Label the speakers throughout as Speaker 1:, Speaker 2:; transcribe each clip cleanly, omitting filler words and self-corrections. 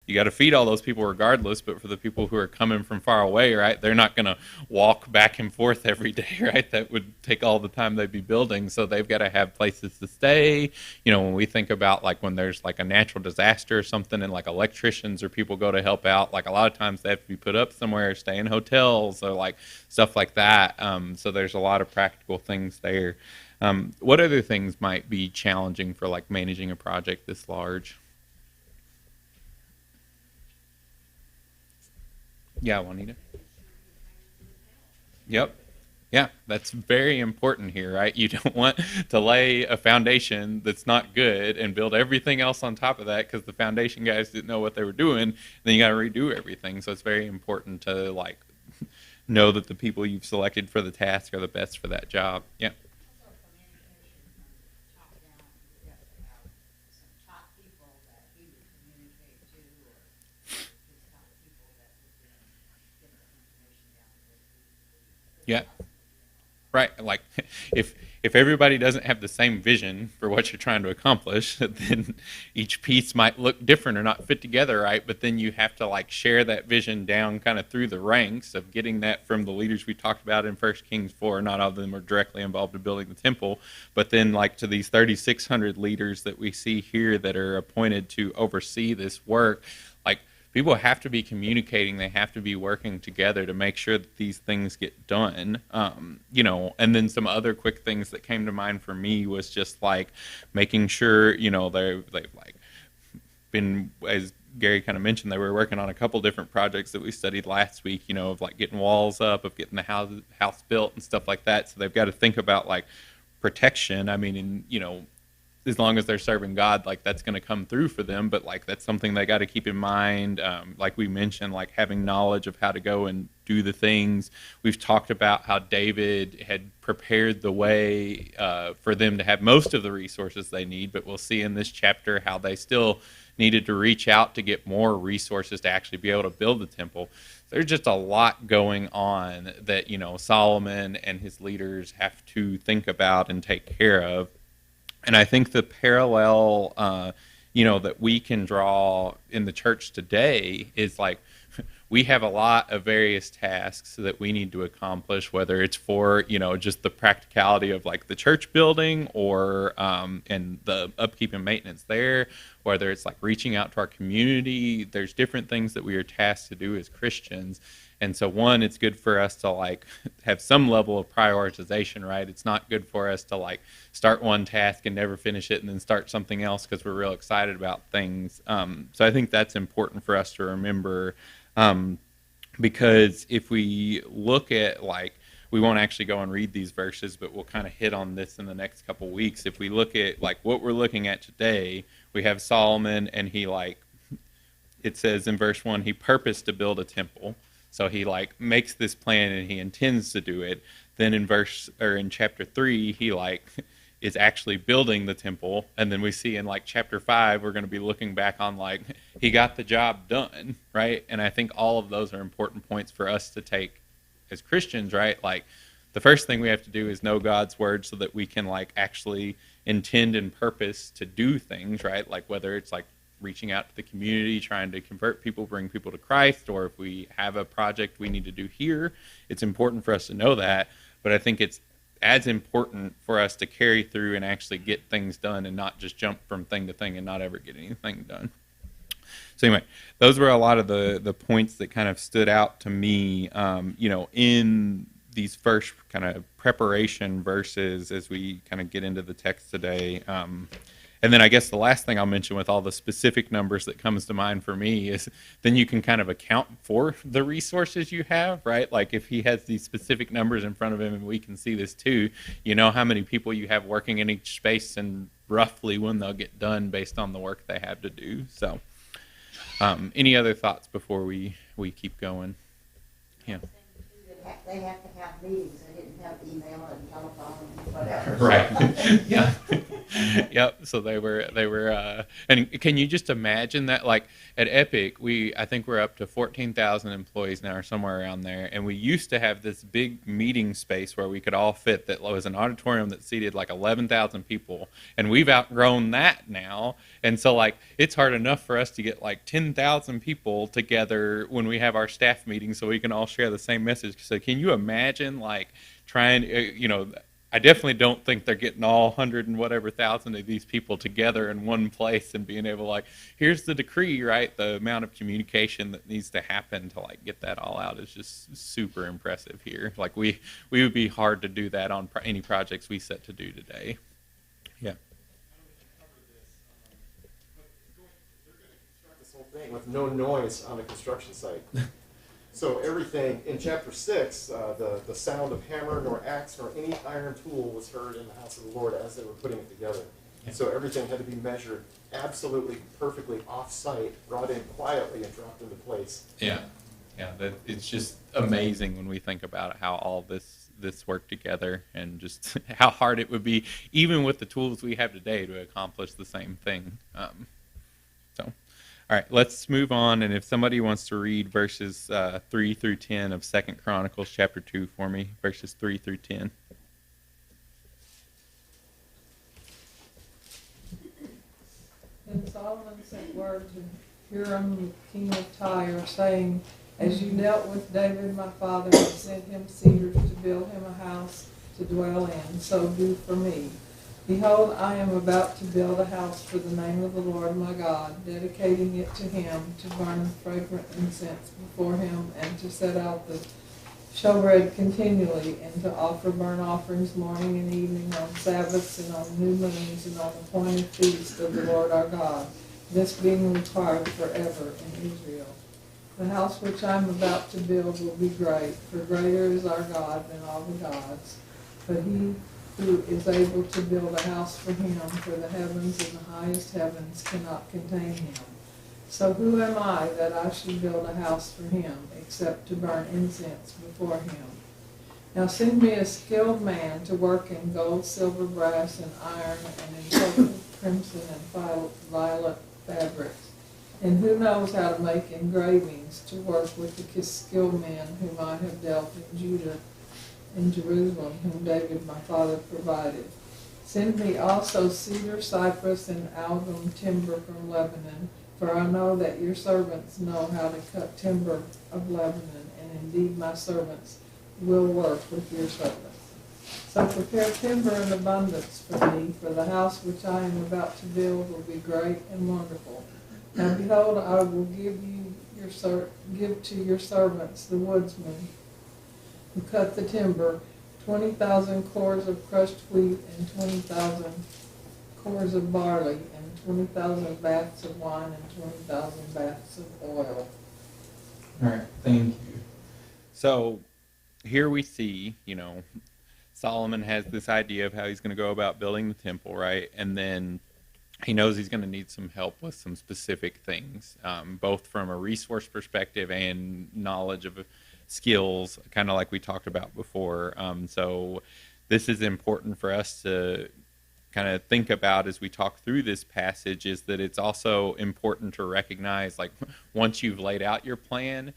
Speaker 1: you got to feed all those people regardless. But for the people who are coming from far away, right, they're not going to walk back and forth every day, right? That would take all the time they'd be building. So they've got to have places to stay. When we think about like when there's like a natural disaster or something, and like electricians or people go to help out, like a lot of times they have to be put up somewhere, stay in hotels, or like stuff like that. So there's a lot of practical things there. What other things might be challenging for like managing a project this large? Yeah, Juanita. Yep. Yeah, that's very important here, right? You don't want to lay a foundation that's not good and build everything else on top of that because the foundation guys didn't know what they were doing. Then you got to redo everything. So it's very important to like know that the people you've selected for the task are the best for that job. Yeah.
Speaker 2: Also, communication from the top down, you have to have some top people that he would communicate to, or his top people that would then get the information down to those people who could
Speaker 1: Yeah.
Speaker 2: possibly get involved.
Speaker 1: Right. Like if everybody doesn't have the same vision for what you're trying to accomplish, then each piece might look different or not fit together, right? But then you have to like share that vision down kind of through the ranks of getting that from the leaders we talked about in First Kings 4. Not all of them are directly involved in building the temple, but then like to these 3,600 leaders that we see here that are appointed to oversee this work, like people have to be communicating. They have to be working together to make sure that these things get done. And then some other quick things that came to mind for me was just like making sure, they've like been, as Gary kind of mentioned, they were working on a couple different projects that we studied last week, of like getting walls up, of getting the house built and stuff like that. So they've got to think about like protection. I mean, as long as they're serving God, like that's going to come through for them. But like that's something they got to keep in mind. Like we mentioned, like having knowledge of how to go and do the things. We've talked about how David had prepared the way for them to have most of the resources they need. But we'll see in this chapter how they still needed to reach out to get more resources to actually be able to build the temple. There's just a lot going on that Solomon and his leaders have to think about and take care of. And I think the parallel, that we can draw in the church today is like we have a lot of various tasks that we need to accomplish, whether it's for just the practicality of like the church building or and the upkeep and maintenance there, whether it's like reaching out to our community. There's different things that we are tasked to do as Christians. And so one, it's good for us to like have some level of prioritization, right? It's not good for us to like start one task and never finish it and then start something else because we're real excited about things. So I think that's important for us to remember, because if we look at like, we won't actually go and read these verses, but we'll kind of hit on this in the next couple weeks. If we look at like what we're looking at today, we have Solomon, and he like, it says in verse 1, he purposed to build a temple. So he like makes this plan and he intends to do it. Then in chapter 3, he like is actually building the temple. And then we see in like chapter 5, we're going to be looking back on like he got the job done, right? And I think all of those are important points for us to take as Christians, right? Like the first thing we have to do is know God's word so that we can like actually intend and purpose to do things, right? Like whether it's like reaching out to the community, trying to convert people, bring people to Christ, or if we have a project we need to do here, it's important for us to know that. But I think it's as important for us to carry through and actually get things done and not just jump from thing to thing and not ever get anything done. So anyway, those were a lot of the points that kind of stood out to me, in these first kind of preparation verses as we kind of get into the text today. And then I guess the last thing I'll mention with all the specific numbers that comes to mind for me is then you can kind of account for the resources you have, right? Like if he has these specific numbers in front of him, and we can see this too, how many people you have working in each space and roughly when they'll get done based on the work they have to do. So any other thoughts before we keep going? Yeah.
Speaker 2: They have to have meetings. They didn't have email and telephone and whatever.
Speaker 1: Right. Yeah. Yep. So and can you just imagine that? Like at Epic, I think we're up to 14,000 employees now, or somewhere around there. And we used to have this big meeting space where we could all fit. That was an auditorium that seated like 11,000 people, and we've outgrown that now. And so like it's hard enough for us to get like 10,000 people together when we have our staff meetings, so we can all share the same message. So can you imagine like trying, I definitely don't think they're getting all 100 and whatever thousand of these people together in one place and being able to like, here's the decree, right? The amount of communication that needs to happen to like get that all out is just super impressive here. Like we would be hard to do that on any projects we set to do today. Yeah.
Speaker 3: This whole thing with no noise on a construction site. So everything in chapter 6, the sound of hammer nor axe nor any iron tool was heard in the house of the Lord as they were putting it together.
Speaker 1: Yeah.
Speaker 3: So everything had to be measured absolutely perfectly off-site, brought in quietly and dropped into place.
Speaker 1: Yeah. Yeah. It's just amazing when we think about how all this worked together, and just how hard it would be, even with the tools we have today, to accomplish the same thing. So. All right, let's move on. And if somebody wants to read verses 3 through 10 of 2 Chronicles chapter 2 for me, verses 3 through 10.
Speaker 4: And Solomon sent word to Hiram, king of Tyre, saying, as you dealt with David my father and sent him cedars to build him a house to dwell in, so do for me. Behold, I am about to build a house for the name of the Lord my God, dedicating it to him, to burn fragrant incense before him, and to set out the showbread continually, and to offer burnt offerings morning and evening, on Sabbaths and on new moons, and on the appointed feast of the Lord our God, this being required forever in Israel. The house which I am about to build will be great, for greater is our God than all the gods. But he who is able to build a house for him, for the heavens and the highest heavens cannot contain him. So who am I that I should build a house for him, except to burn incense before him? Now send me a skilled man to work in gold, silver, brass, and iron, and in purple, crimson, and violet fabrics. And who knows how to make engravings, to work with the skilled men whom I have dealt in Judah in Jerusalem, whom David my father provided. Send me also cedar, cypress, and algum timber from Lebanon, for I know that your servants know how to cut timber of Lebanon, and indeed my servants will work with your servants. So prepare timber in abundance for me, for the house which I am about to build will be great and wonderful. Now behold, I will give to your servants the woodsmen who cut the timber, 20,000 cores of crushed wheat, and 20,000 cores of barley, and 20,000 baths of wine, and 20,000 baths of oil.
Speaker 1: All right, thank you. So here we see, Solomon has this idea of how he's going to go about building the temple, right? And then he knows he's going to need some help with some specific things, both from a resource perspective and knowledge of skills, kind of like we talked about before. So this is important for us to kind of think about as we talk through this passage, is that it's also important to recognize, like, once you've laid out your plan,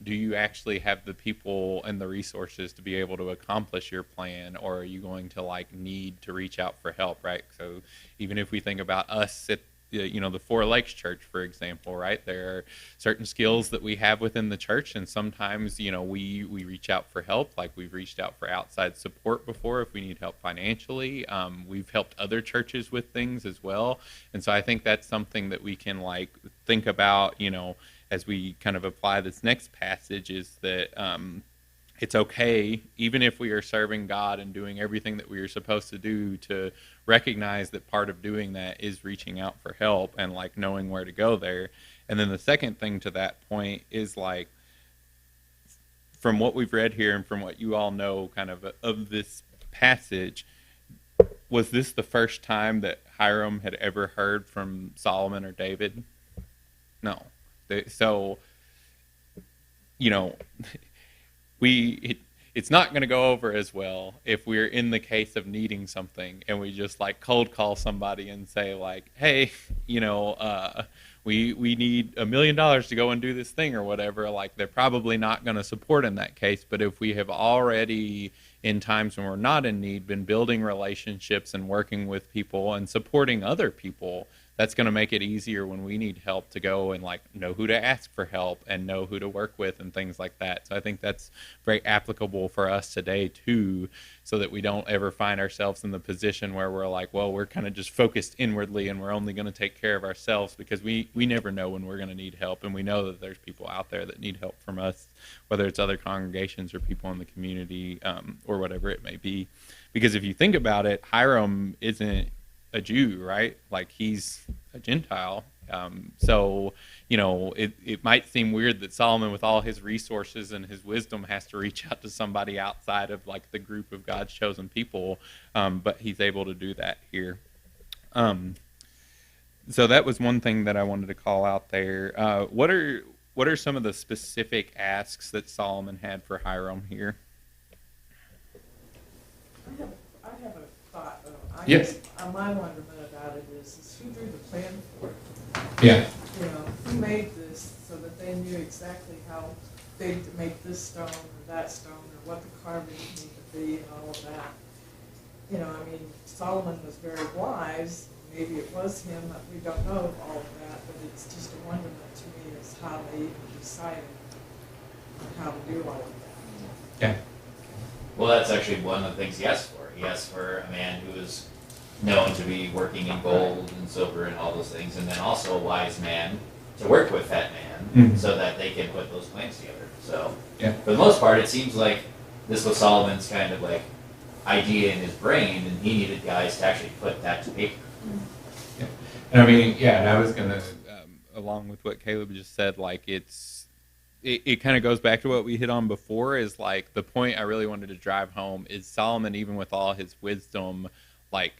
Speaker 1: do you actually have the people and the resources to be able to accomplish your plan, or are you going to need to reach out for help, right? So even if we think about us at the Four Lakes Church, for example, right? There are certain skills that we have within the church, and sometimes, we reach out for help. Like, we've reached out for outside support before if we need help financially. We've helped other churches with things as well. And so I think that's something that we can think about, as we kind of apply this next passage, is that it's okay, even if we are serving God and doing everything that we are supposed to do, to recognize that part of doing that is reaching out for help and knowing where to go there. And then the second thing to that point is, from what we've read here and from what you all know kind of this passage, was this the first time that Hiram had ever heard from Solomon or David? No. So, it's not going to go over as well if we're in the case of needing something and we just like cold call somebody and say like, hey, we need $1 million to go and do this thing or whatever. Like they're probably not going to support in that case. But if we have already, in times when we're not in need, been building relationships and working with people and supporting other people, that's going to make it easier when we need help to go and like know who to ask for help and know who to work with and things like that. So I think that's very applicable for us today too, so that we don't ever find ourselves in the position where we're like, well, we're kind of just focused inwardly and we're only going to take care of ourselves, because we never know when we're going to need help. And we know that there's people out there that need help from us, whether it's other congregations or people in the community, or whatever it may be. Because if you think about it, Hiram isn't a Jew, right? Like he's a Gentile. So, it might seem weird that Solomon, with all his resources and his wisdom, has to reach out to somebody outside of like the group of God's chosen people. But he's able to do that here. So that was one thing that I wanted to call out there. What are some of the specific asks that Solomon had for Hiram here?
Speaker 4: I have a thought, though.
Speaker 1: Yes.
Speaker 4: My wonderment about it is who drew the plan for it?
Speaker 1: Yeah.
Speaker 4: Who made this so that they knew exactly how big to make this stone or that stone, or what the carving needed to be and all of that. Solomon was very wise. Maybe it was him, but we don't know all of that, but it's just a wonderment to me is how they even decided on how to do all of that.
Speaker 1: Yeah.
Speaker 5: Well, that's actually one of the things he asked for. He asked for a man who is known to be working in gold and silver and all those things, and then also a wise man to work with that man so that they can put those plans together. So, for the most part, it seems like this was Solomon's kind of like idea in his brain, and he needed guys to actually put that to paper.
Speaker 1: Yeah. And I was going to, along with what Caleb just said, like it kind of goes back to what we hit on before, is like the point I really wanted to drive home is Solomon, even with all his wisdom, like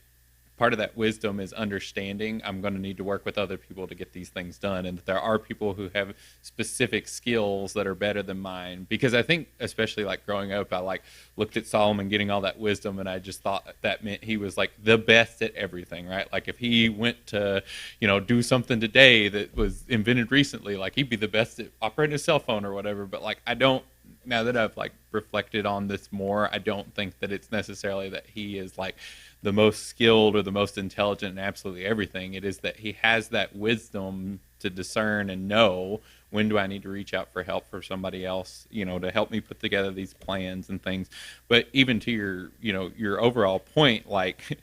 Speaker 1: part of that wisdom is understanding I'm going to need to work with other people to get these things done, and that there are people who have specific skills that are better than mine. Because I think, especially like growing up, I like looked at Solomon getting all that wisdom, and I just thought that meant he was like the best at everything, right? Like if he went to, do something today that was invented recently, like he'd be the best at operating a cell phone or whatever. But like now that I've like reflected on this more, I don't think that it's necessarily that he is like the most skilled or the most intelligent in absolutely everything. It is that he has that wisdom to discern and know when do I need to reach out for help for somebody else, to help me put together these plans and things. But even to your overall point, like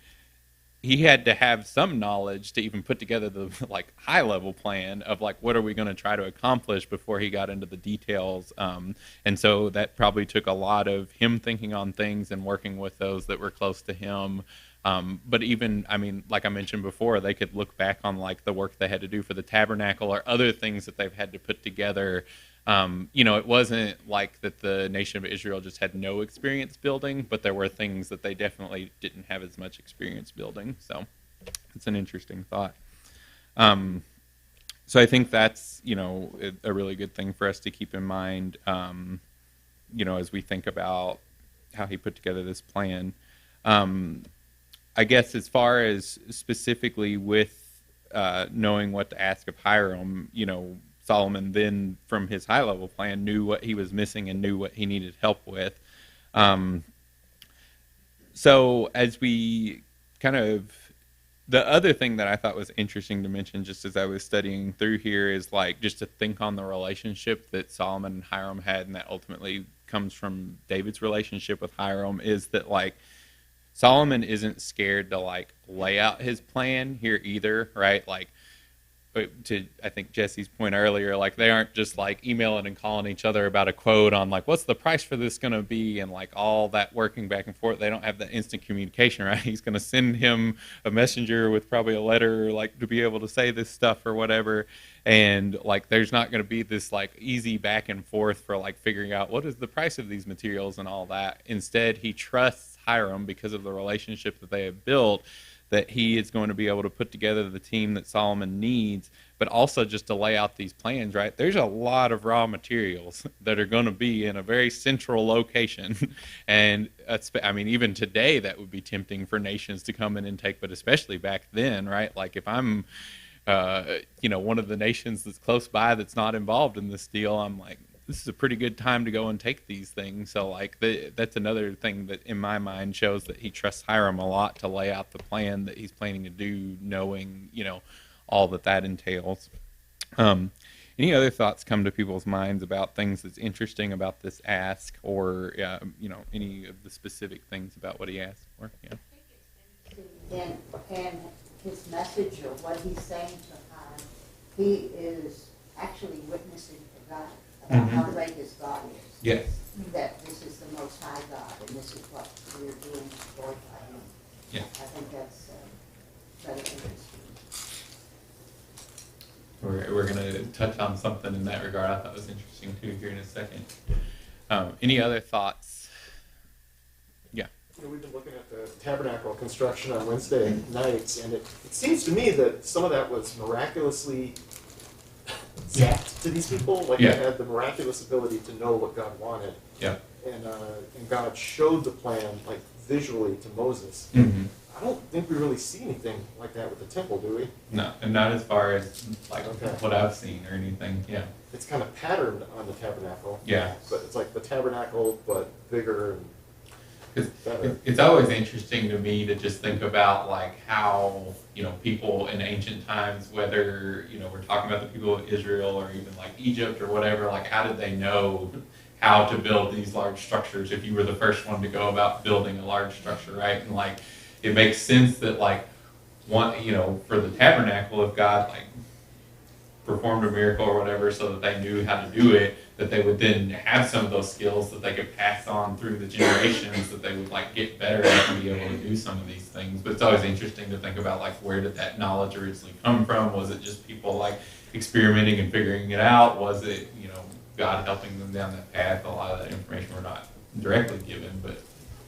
Speaker 1: he had to have some knowledge to even put together the like high level plan of like what are we going to try to accomplish before he got into the details. And so that probably took a lot of him thinking on things and working with those that were close to him. But even, like I mentioned before, they could look back on like the work they had to do for the tabernacle or other things that they've had to put together. It wasn't like that the nation of Israel just had no experience building, but there were things that they definitely didn't have as much experience building. So it's an interesting thought. So I think that's, a really good thing for us to keep in mind, as we think about how he put together this plan. I guess as far as specifically with knowing what to ask of Hiram, Solomon then, from his high-level plan, knew what he was missing and knew what he needed help with. So as we kind of, the other thing that I thought was interesting to mention just as I was studying through here is like just to think on the relationship that Solomon and Hiram had, and that ultimately comes from David's relationship with Hiram, is that like Solomon isn't scared to like lay out his plan here either, right? Like to I think Jesse's point earlier, like they aren't just like emailing and calling each other about a quote on like what's the price for this going to be and like all that working back and forth. They don't have that instant communication, right? He's going to send him a messenger with probably a letter like to be able to say this stuff or whatever, and like there's not going to be this like easy back and forth for like figuring out what is the price of these materials and all that. Instead, he trusts Hiram because of the relationship that they have built, that he is going to be able to put together the team that Solomon needs. but also just to lay out these plans, right? There's a lot of raw materials that are going to be in a very central location. And I mean, even today, that would be tempting for nations to come in and take, but especially back then, right? Like if I'm, one of the nations that's close by that's not involved in this deal, I'm like, this is a pretty good time to go and take these things. So like that's another thing that in my mind shows that he trusts Hiram a lot to lay out the plan that he's planning to do, knowing, all that entails. Any other thoughts come to people's minds about things that's interesting about this ask, or any of the specific things about what he asked for? Yeah.
Speaker 2: And his message or what he's saying to her, he is actually witnessing to God about how great his God is.
Speaker 1: Yes.
Speaker 2: That this is the Most High God, and this is what we're doing to glorify Him.
Speaker 1: Yeah.
Speaker 2: I think that's very interesting.
Speaker 1: We're going to touch on something in that regard I thought was interesting too here in a second. Any other thoughts? Yeah.
Speaker 3: We've been looking at the tabernacle construction on Wednesday nights, and it seems to me that some of that was miraculously zapped to these people. Like
Speaker 1: Yeah.
Speaker 3: they had the miraculous ability to know what God wanted.
Speaker 1: Yeah.
Speaker 3: And God showed the plan like visually to Moses.
Speaker 1: Mm-hmm.
Speaker 3: I don't think we really see anything like that with the temple, do we?
Speaker 1: No, and not as far as like
Speaker 3: Okay.
Speaker 1: what I've seen or anything. Yeah.
Speaker 3: It's kind of patterned on the tabernacle.
Speaker 1: Yeah.
Speaker 3: But it's like the tabernacle, but bigger and better.
Speaker 1: It's always interesting to me to just think about like how, people in ancient times, whether, we're talking about the people of Israel or even like Egypt or whatever, like how did they know how to build these large structures if you were the first one to go about building a large structure, right? And like, it makes sense that like one, for the tabernacle, if God like performed a miracle or whatever so that they knew how to do it, that they would then have some of those skills that they could pass on through the generations, that they would like get better at and be able to do some of these things. But it's always interesting to think about like where did that knowledge originally come from? Was it just people like experimenting and figuring it out? Was it, God helping them down that path? A lot of that information we're not directly given, but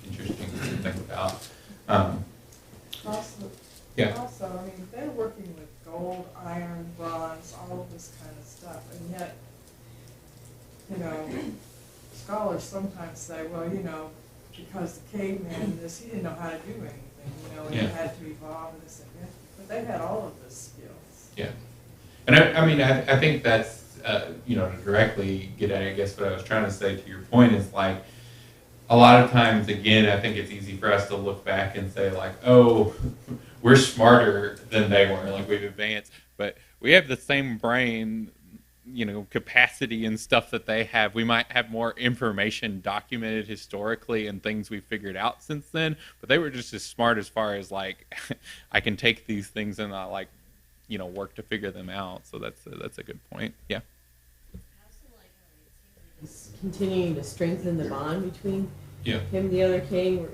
Speaker 1: interesting to think about.
Speaker 4: Also,
Speaker 1: Yeah.
Speaker 4: also, I mean, they're working with gold, iron, bronze, all of this kind of stuff, and yet, scholars sometimes say, well, because the caveman, he didn't know how to do anything, and he
Speaker 1: Yeah.
Speaker 4: had to evolve and this and that, but they had all of this skills.
Speaker 1: Yeah. And I think that's, to directly get at, I guess what I was trying to say to your point is like, a lot of times, again, I think it's easy for us to look back and say like, oh, we're smarter than they were, like we've advanced, but we have the same brain, capacity and stuff that they have. We might have more information documented historically and things we've figured out since then, but they were just as smart as far as like, I can take these things and I like, work to figure them out. So that's a good point. Yeah.
Speaker 6: He's continuing to strengthen the bond between
Speaker 1: Yeah.
Speaker 6: him and the other king. Where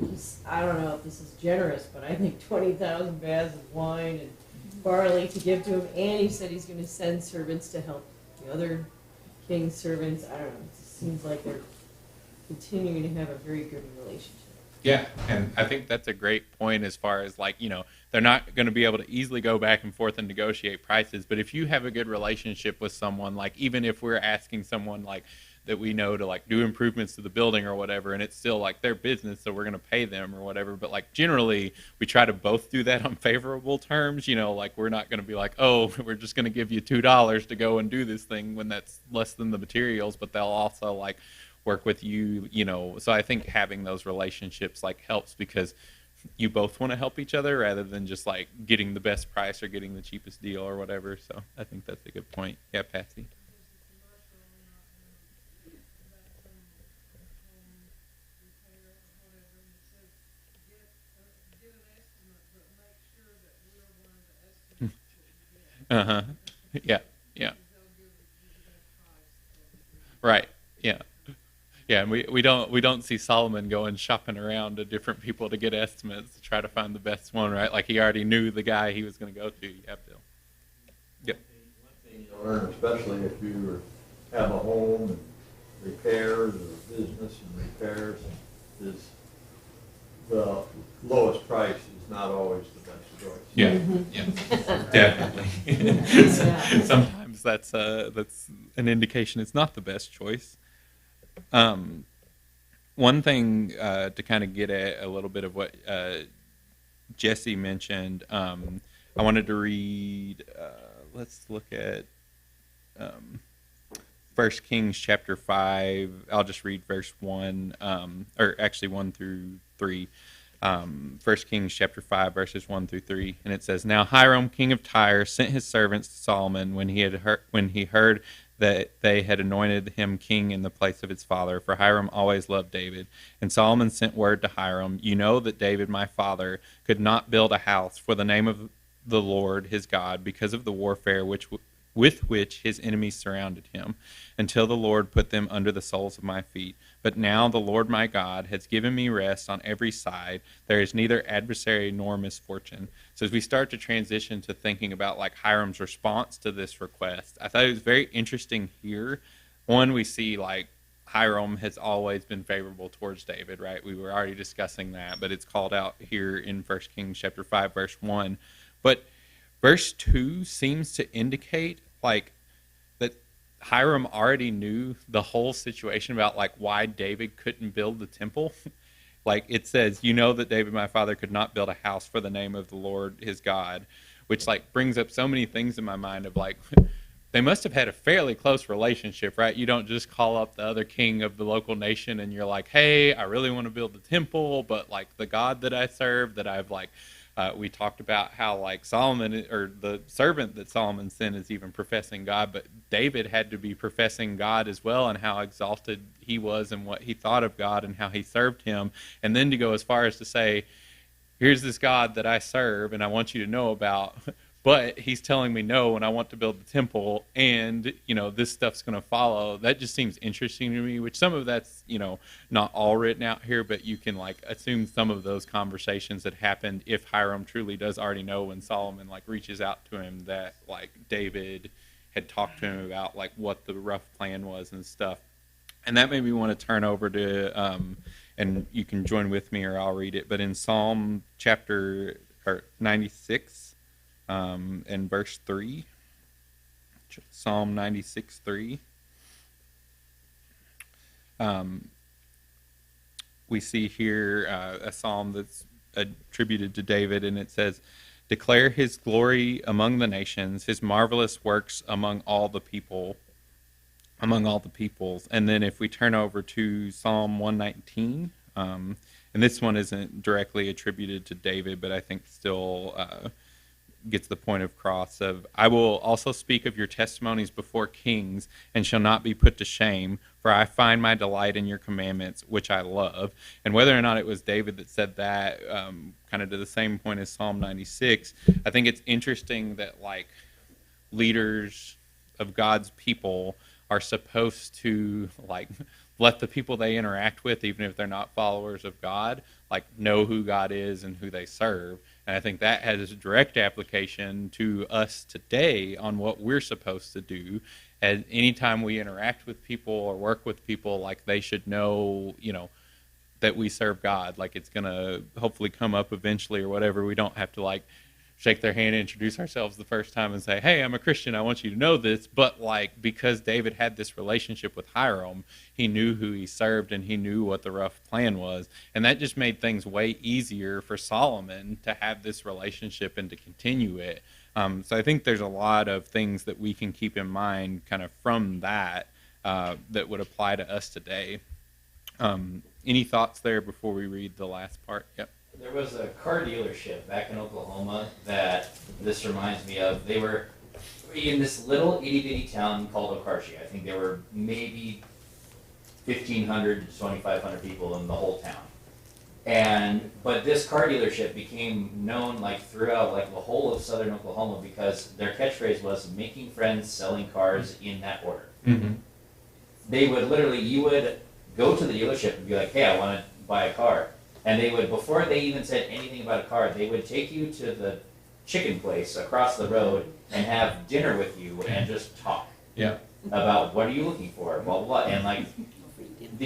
Speaker 6: I don't know if this is generous, but I think 20,000 baths of wine and barley to give to him. And he said he's going to send servants to help the other king's servants. I don't know. It just seems like they're continuing to have a very good relationship.
Speaker 1: Yeah, and I think that's a great point as far as like, they're not going to be able to easily go back and forth and negotiate prices. But if you have a good relationship with someone, like even if we're asking someone like that we know to like do improvements to the building or whatever, and it's still like their business, so we're going to pay them or whatever. But like generally we try to both do that on favorable terms, like we're not going to be like, oh, we're just going to give you $2 to go and do this thing when that's less than the materials, but they'll also like work with you, so I think having those relationships like helps because you both want to help each other rather than just like getting the best price or getting the cheapest deal or whatever. So I think that's a good point. Yeah, Patsy. Uh-huh. Yeah. Yeah. Right. Yeah. Yeah, and we don't see Solomon going shopping around to different people to get estimates to try to find the best one, right? Like he already knew the guy he was going to go to. Yeah, Bill. Yep.
Speaker 7: One thing you learn, especially if you have a home and repairs or business and repairs, is the lowest price is not always the best choice.
Speaker 1: Yeah, yeah, definitely. Sometimes that's an indication it's not the best choice. One thing to kind of get at a little bit of what Jesse mentioned, I wanted to read. Let's look at 1 Kings chapter 5. I'll just read verse 1, or actually 1 through 3. 1 Kings chapter 5, verses 1 through 3. And it says, Now Hiram, king of Tyre, sent his servants to Solomon when he heard that they had anointed him king in the place of his father, for Hiram always loved David. And Solomon sent word to Hiram, You know that David my father could not build a house for the name of the Lord his God because of the warfare with which his enemies surrounded him, until the Lord put them under the soles of my feet. But now the Lord my God has given me rest on every side. There is neither adversary nor misfortune. So as we start to transition to thinking about like Hiram's response to this request, I thought it was very interesting here. One, we see like Hiram has always been favorable towards David, right? We were already discussing that, but it's called out here in 1 Kings chapter 5, verse 1. But verse 2 seems to indicate like that Hiram already knew the whole situation about like why David couldn't build the temple. Like it says, you know that David my father could not build a house for the name of the Lord his God, which like brings up so many things in my mind of like they must have had a fairly close relationship, right? You don't just call up the other king of the local nation and you're like, hey, I really want to build the temple, but like the God that I serve, that I've like we talked about how like Solomon, or the servant that Solomon sent, is even professing God, but David had to be professing God as well, and how exalted he was and what he thought of God and how he served him. And then to go as far as to say, here's this God that I serve and I want you to know about, but he's telling me no and I want to build the temple, and you know this stuff's going to follow. That just seems interesting to me, which some of that's, you know, not all written out here, but you can like assume some of those conversations that happened if Hiram truly does already know when Solomon like reaches out to him that like David had talked to him about like what the rough plan was and stuff. And that made me want to turn over to and you can join with me or I'll read it, but in Psalm chapter 96 in verse 3, Psalm 96:3, we see here a psalm that's attributed to David, and it says, Declare his glory among the nations, his marvelous works among all the peoples. And then if we turn over to Psalm 119, and this one isn't directly attributed to David, but I think still gets the point across of, I will also speak of your testimonies before kings and shall not be put to shame, for I find my delight in your commandments, which I love. And whether or not it was David that said that, kind of to the same point as Psalm 96, I think it's interesting that like leaders of God's people are supposed to like let the people they interact with, even if they're not followers of God, like know who God is and who they serve. And I think that has a direct application to us today on what we're supposed to do. And anytime we interact with people or work with people, like they should know, you know, that we serve God. Like it's going to hopefully come up eventually or whatever. We don't have to like shake their hand and introduce ourselves the first time and say, hey, I'm a Christian, I want you to know this. But like, because David had this relationship with Hiram, he knew who he served and he knew what the rough plan was. And that just made things way easier for Solomon to have this relationship and to continue it. So I think there's a lot of things that we can keep in mind kind of from that that would apply to us today. Any thoughts there before we read the last part? Yep.
Speaker 5: There was a car dealership back in Oklahoma that this reminds me of. They were in this little itty-bitty town called Okarche. I think there were maybe 1,500 to 2,500 people in the whole town. But this car dealership became known like throughout like the whole of southern Oklahoma because their catchphrase was making friends, selling cars in that order.
Speaker 1: Mm-hmm.
Speaker 5: They would literally, you would go to the dealership and be like, hey, I want to buy a car. And they would, before they even said anything about a car, they would take you to the chicken place across the road and have dinner with you and just talk
Speaker 1: Yeah.
Speaker 5: about what are you looking for, blah, blah, blah. And like,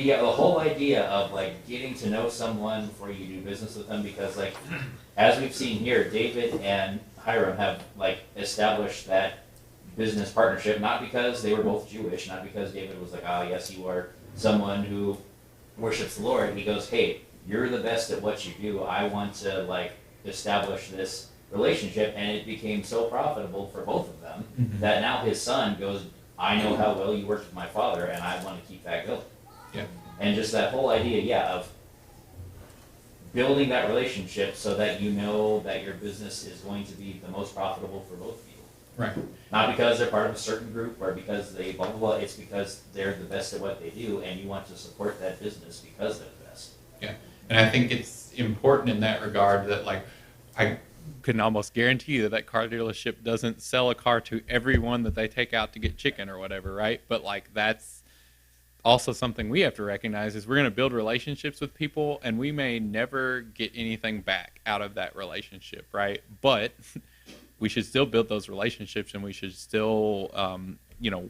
Speaker 5: the whole idea of like getting to know someone before you do business with them, because like as we've seen here, David and Hiram have like established that business partnership, not because they were both Jewish, not because David was like, ah, yes, you are someone who worships the Lord. He goes, hey, you're the best at what you do. I want to like establish this relationship, and it became so profitable for both of them that now his son goes, I know how well you worked with my father, and I want to keep that going.
Speaker 1: Yeah.
Speaker 5: And just that whole idea, yeah, of building that relationship so that you know that your business is going to be the most profitable for both of you.
Speaker 1: Right.
Speaker 5: Not because they're part of a certain group or because they blah, blah, blah. It's because they're the best at what they do, and you want to support that business because they're the best.
Speaker 1: Yeah. And I think it's important in that regard that, like, I can almost guarantee you that that car dealership doesn't sell a car to everyone that they take out to get chicken or whatever, right? But, like, that's also something we have to recognize is we're going to build relationships with people, and we may never get anything back out of that relationship, right? But we should still build those relationships, and we should still,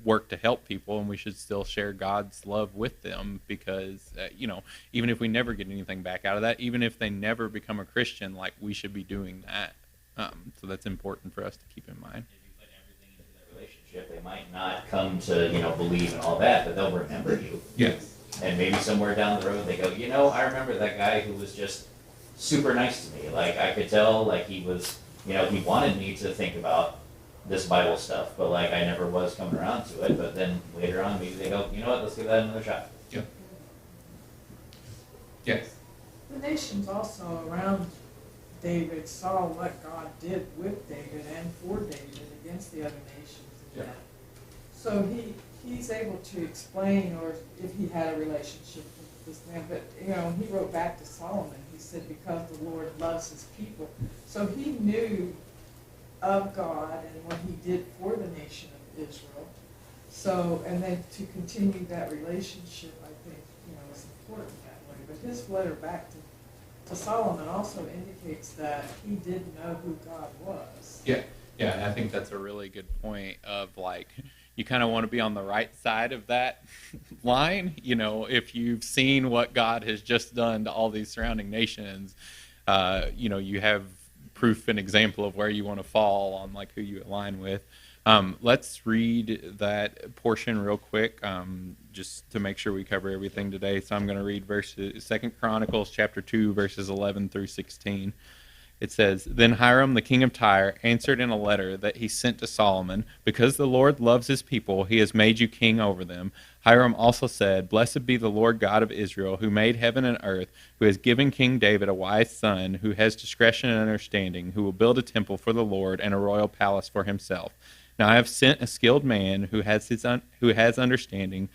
Speaker 1: work to help people, and we should still share God's love with them because, even if we never get anything back out of that, even if they never become a Christian, like, we should be doing that. So that's important for us to keep in mind.
Speaker 5: If you put everything into that relationship, they might not come to, believe in all that, but they'll remember you.
Speaker 1: Yes.
Speaker 5: And maybe somewhere down the road they go, I remember that guy who was just super nice to me. Like, I could tell, like, he was, he wanted me to think about this Bible stuff, but, like, I never was coming around to it. But then later on, maybe they go, you know what, let's give that another shot.
Speaker 1: Yeah. Yes.
Speaker 4: The nations also around David saw what God did with David and for David against the other nations.
Speaker 1: Yeah.
Speaker 4: So he's able to explain, or if he had a relationship with this man, but he wrote back to Solomon. He said, because the Lord loves his people. So he knew of God and what he did for the nation of Israel. So, and then to continue that relationship, I think, is important that way. But his letter back to Solomon also indicates that he did know who God was.
Speaker 1: Yeah. Yeah, and I think that's a really good point of, like, you kind of want to be on the right side of that line. If you've seen what God has just done to all these surrounding nations, you have proof and example of where you want to fall on, like, who you align with. Let's read that portion real quick, just to make sure we cover everything today. So I'm going to read verses 2 Chronicles chapter 2, verses 11 through 16. It says, Then Hiram the king of Tyre answered in a letter that he sent to Solomon, Because the Lord loves his people, he has made you king over them. Hiram also said, Blessed be the Lord God of Israel, who made heaven and earth, who has given King David a wise son, who has discretion and understanding, who will build a temple for the Lord and a royal palace for himself. Now I have sent a skilled man who has understanding,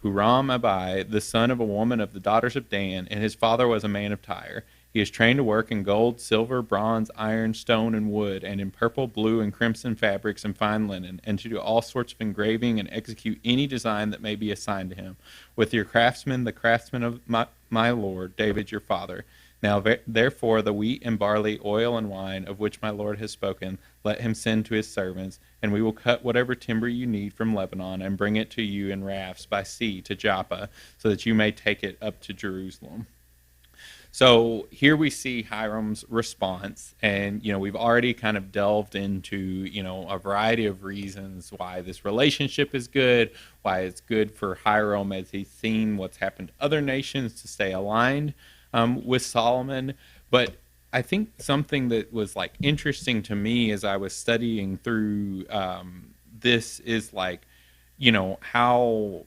Speaker 1: Huram-Abi, the son of a woman of the daughters of Dan, and his father was a man of Tyre. He is trained to work in gold, silver, bronze, iron, stone, and wood, and in purple, blue, and crimson fabrics and fine linen, and to do all sorts of engraving and execute any design that may be assigned to him. With your craftsmen, the craftsmen of my lord, David your father. Now therefore the wheat and barley, oil and wine, of which my lord has spoken, let him send to his servants, and we will cut whatever timber you need from Lebanon, and bring it to you in rafts by sea to Joppa, so that you may take it up to Jerusalem. So here we see Hiram's response, and we've already kind of delved into a variety of reasons why this relationship is good, why it's good for Hiram as he's seen what's happened to other nations to stay aligned with Solomon. But I think something that was like interesting to me as I was studying through this is like how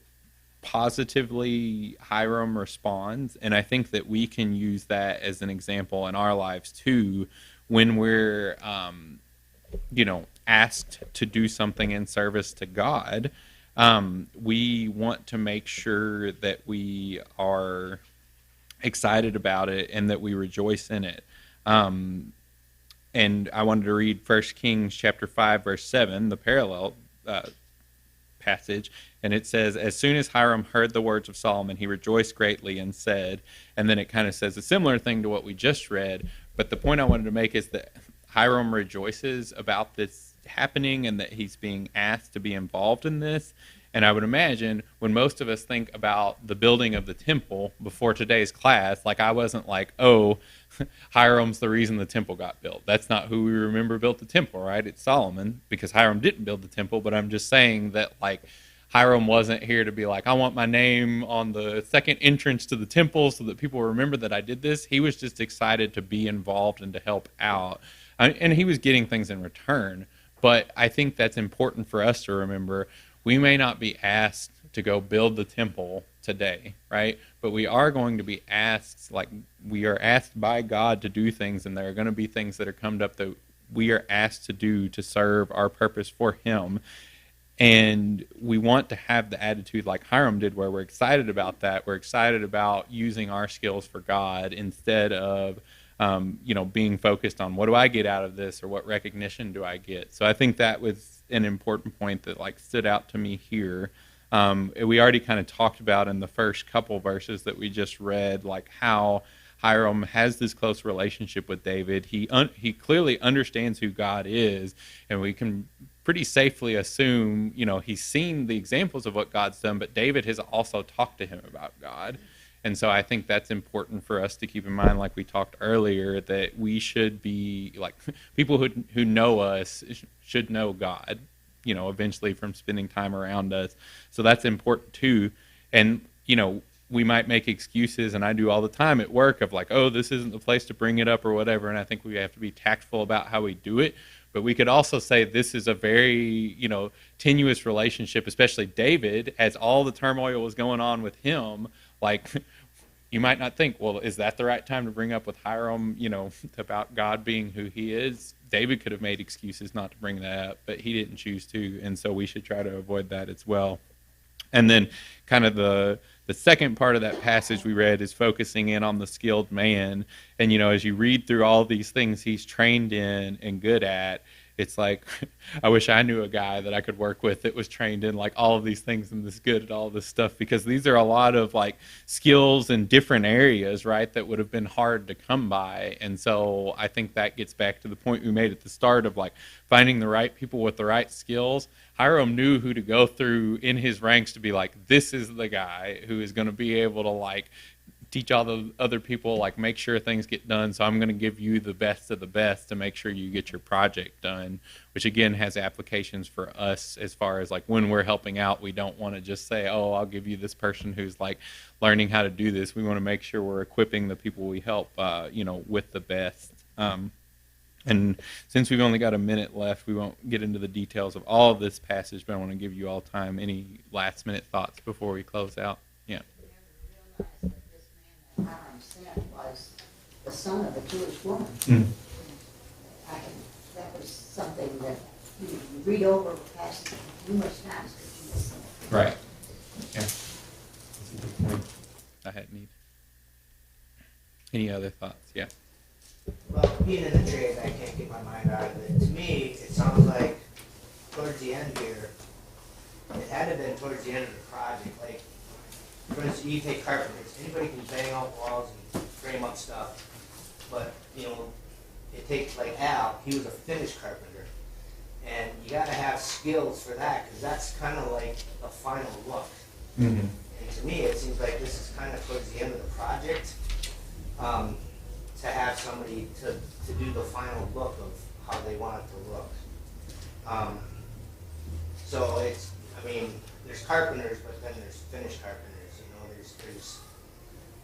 Speaker 1: positively Hiram responds, and I think that we can use that as an example in our lives too when we're asked to do something in service to God. We want to make sure that we are excited about it and that we rejoice in it. And I wanted to read 1 Kings chapter 5 verse 7, the parallel passage, and it says, As soon as Hiram heard the words of Solomon, he rejoiced greatly and said, and then it kind of says a similar thing to what we just read, but the point I wanted to make is that Hiram rejoices about this happening and that he's being asked to be involved in this, And I would imagine when most of us think about the building of the temple before today's class, like I wasn't like, oh, Hiram's the reason the temple got built. That's not who we remember built the temple, right? It's Solomon, because Hiram didn't build the temple. But I'm just saying that, like, Hiram wasn't here to be like, I want my name on the second entrance to the temple so that people remember that I did this. He was just excited to be involved and to help out. And he was getting things in return. But I think that's important for us to remember. We may not be asked to go build the temple today, right? But we are going to be asked, like we are asked by God to do things, and there are going to be things that are coming up that we are asked to do to serve our purpose for Him. And we want to have the attitude like Hiram did, where we're excited about that. We're excited about using our skills for God instead of, being focused on what do I get out of this or what recognition do I get. So I think that was an important point that like stood out to me here. We already kind of talked about in the first couple verses that we just read, like how Hiram has this close relationship with David. He clearly understands who God is, and we can pretty safely assume, he's seen the examples of what God's done, but David has also talked to him about God. And so I think that's important for us to keep in mind, like we talked earlier, that we should be, like, people who know us should know God, eventually from spending time around us. So that's important too. And, we might make excuses, and I do all the time at work, of like, oh, this isn't the place to bring it up or whatever. And I think we have to be tactful about how we do it. But we could also say this is a very, tenuous relationship, especially David, as all the turmoil was going on with him. Like, you might not think, well, is that the right time to bring up with Hiram, about God being who he is? David could have made excuses not to bring that up, but he didn't choose to. And so we should try to avoid that as well. And then kind of the second part of that passage we read is focusing in on the skilled man. And, as you read through all these things he's trained in and good at, it's like, I wish I knew a guy that I could work with that was trained in like all of these things and this good at all this stuff, because these are a lot of like skills in different areas, right, that would have been hard to come by. And so I think that gets back to the point we made at the start of like finding the right people with the right skills. Hiram knew who to go through in his ranks to be like, this is the guy who is going to be able to like teach all the other people, like make sure things get done. So I'm going to give you the best of the best to make sure you get your project done, which again has applications for us as far as like when we're helping out. We don't want to just say, oh, I'll give you this person who's like learning how to do this. We want to make sure we're equipping the people we help, with the best. And since we've only got a minute left, we won't get into the details of all of this passage, but I want to give you all time. Any last minute thoughts before we close out? Yeah.
Speaker 2: We never realized that this man that Hiram sent was the son of a Jewish woman. That was something that you read over the passage numerous times, but you miss it.
Speaker 1: Right. Yeah. That's a good point. I hadn't either. Any other thoughts? Yeah.
Speaker 8: Well, being in the trade, I can't get my mind out of it. To me, it sounds like towards the end here, it had to have been towards the end of the project. Like, for instance, you take carpenters. Anybody can bang out walls and frame up stuff. But, it takes, like Al, he was a finished carpenter. And you got to have skills for that, because that's kind of like the final look.
Speaker 1: Mm-hmm.
Speaker 8: And to me, it seems like this is kind of towards the end of the project. To have somebody to do the final look of how they want it to look. So there's carpenters, but then there's finished carpenters, there's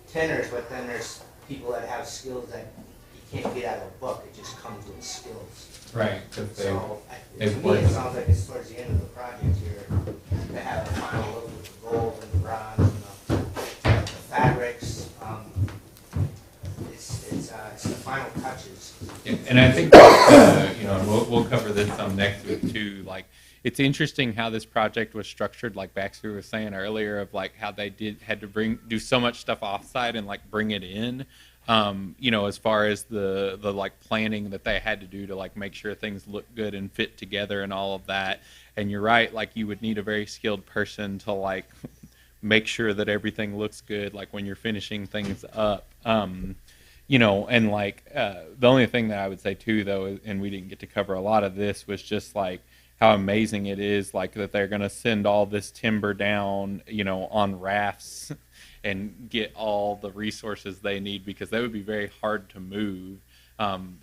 Speaker 8: tinners, but then there's people that have skills that you can't get out of a book, it just comes with skills.
Speaker 1: Right.
Speaker 8: So to me, it sounds like it's towards the end of the project here, to have the final look with the gold and the bronze and the fabrics. It's the final touches.
Speaker 1: Yeah, and I think we'll cover this some next week too. Like, it's interesting how this project was structured. Like Baxter was saying earlier, of like how they had to do so much stuff offsite and like bring it in. As far as the like planning that they had to do to like make sure things look good and fit together and all of that. And you're right, like you would need a very skilled person to like make sure that everything looks good, like when you're finishing things up. And like the only thing that I would say too, though, and we didn't get to cover a lot of this, was just like how amazing it is, like that they're going to send all this timber down, on rafts and get all the resources they need, because that would be very hard to move.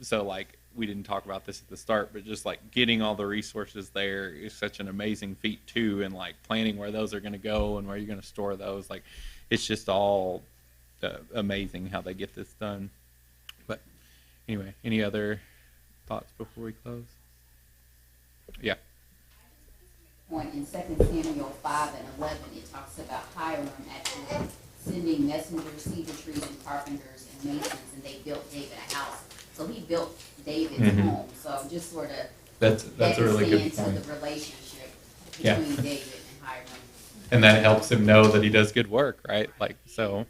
Speaker 1: So like we didn't talk about this at the start, but just like getting all the resources there is such an amazing feat too, and like planning where those are going to go and where you're going to store those. Like it's just all amazing how they get this done. But anyway, any other thoughts before we close? Yeah.
Speaker 2: Point in 2 Samuel 5 and 11, it talks about Hiram actually sending messengers, cedar trees, and carpenters and masons, and they built David a house. So he built David's home. So just sort of
Speaker 1: That's a really good
Speaker 2: into
Speaker 1: point.
Speaker 2: the relationship
Speaker 1: Yeah.
Speaker 2: between David and Hiram.
Speaker 1: And that helps him know that he does good work, right? Like so.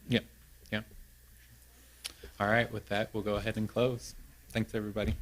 Speaker 1: Yeah. Yeah. All right. With that, we'll go ahead and close. Thanks, everybody.